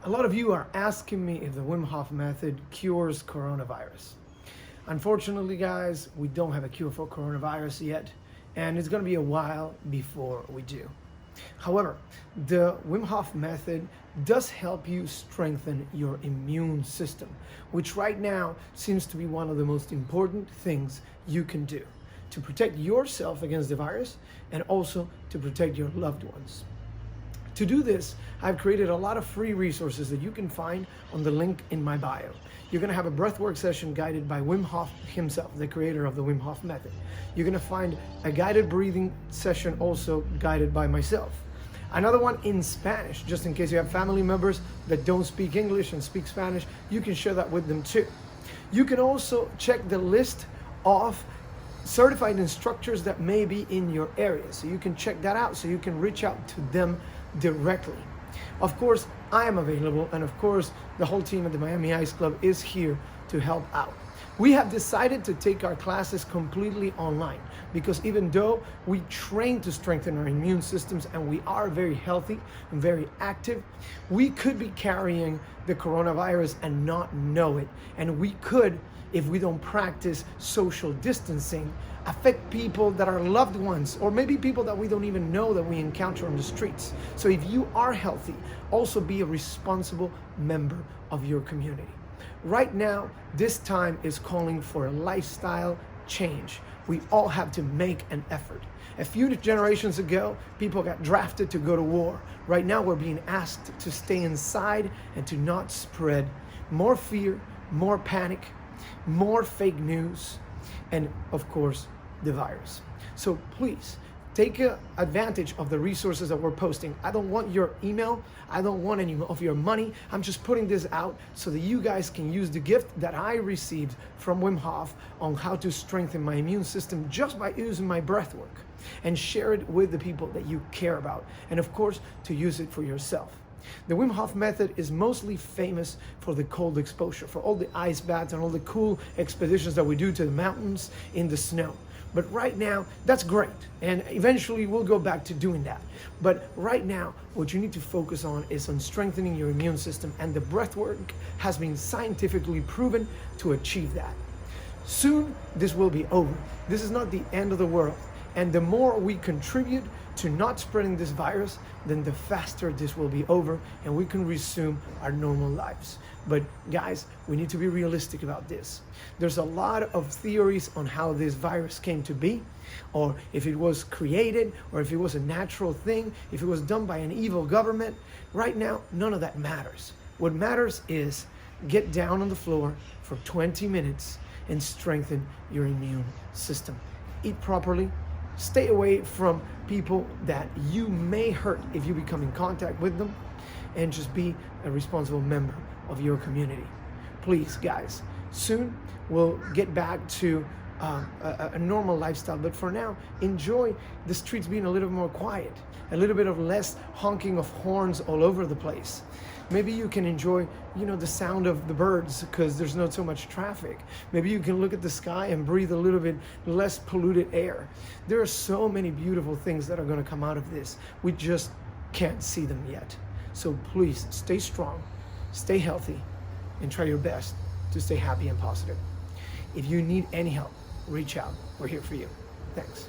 A lot of you are asking me if the Wim Hof Method cures coronavirus. Unfortunately, guys, we don't have a cure for coronavirus yet, and it's going to be a while before we do. However, the Wim Hof Method does help you strengthen your immune system, which right now seems to be one of the most important things you can do to protect yourself against the virus and also to protect your loved ones. To do this, I've created a lot of free resources that you can find on the link in my bio. You're going to have a breathwork session guided by Wim Hof himself, the creator of the Wim Hof Method. You're going to find a guided breathing session also guided by myself. Another one in Spanish, just in case you have family members that don't speak English and speak Spanish, you can share that with them too. You can also check the list of certified instructors that may be in your area. So you can check that out so you can reach out to them directly. Of course, I am available, and of course, the whole team at the Miami Ice Club is here to help out. We have decided to take our classes completely online because even though we train to strengthen our immune systems and we are very healthy and very active, we could be carrying the coronavirus and not know it. And we could, if we don't practice social distancing, affect people that are loved ones, or maybe people that we don't even know that we encounter on the streets. So if you are healthy, also be a responsible member of your community. Right now, this time is calling for a lifestyle change. We all have to make an effort. A few generations ago, people got drafted to go to war. Right now, we're being asked to stay inside and to not spread more fear, more panic, more fake news, and of course, the virus. So please, take advantage of the resources that we're posting. I don't want your email. I don't want any of your money. I'm just putting this out so that you guys can use the gift that I received from Wim Hof on how to strengthen my immune system just by using my breath work, and share it with the people that you care about. And of course, to use it for yourself. The Wim Hof Method is mostly famous for the cold exposure, for all the ice baths and all the cool expeditions that we do to the mountains in the snow. But right now, that's great. And eventually we'll go back to doing that. But right now, what you need to focus on is on strengthening your immune system. And the breath work has been scientifically proven to achieve that. Soon, this will be over. This is not the end of the world. And the more we contribute to not spreading this virus, then the faster this will be over and we can resume our normal lives. But guys, we need to be realistic about this. There's a lot of theories on how this virus came to be, or if it was created, or if it was a natural thing, if it was done by an evil government. Right now, none of that matters. What matters is get down on the floor for 20 minutes and strengthen your immune system. Eat properly. Stay away from people that you may hurt if you become in contact with them, and just be a responsible member of your community. Please, guys, soon we'll get back to a normal lifestyle, but for now, enjoy the streets being a little more quiet, a little bit of less honking of horns all over the place. Maybe you can enjoy, the sound of the birds because there's not so much traffic. Maybe you can look at the sky and breathe a little bit less polluted air. There are so many beautiful things that are going to come out of this. We just can't see them yet. So please stay strong, stay healthy, and try your best to stay happy and positive. If you need any help, reach out. We're here for you. Thanks.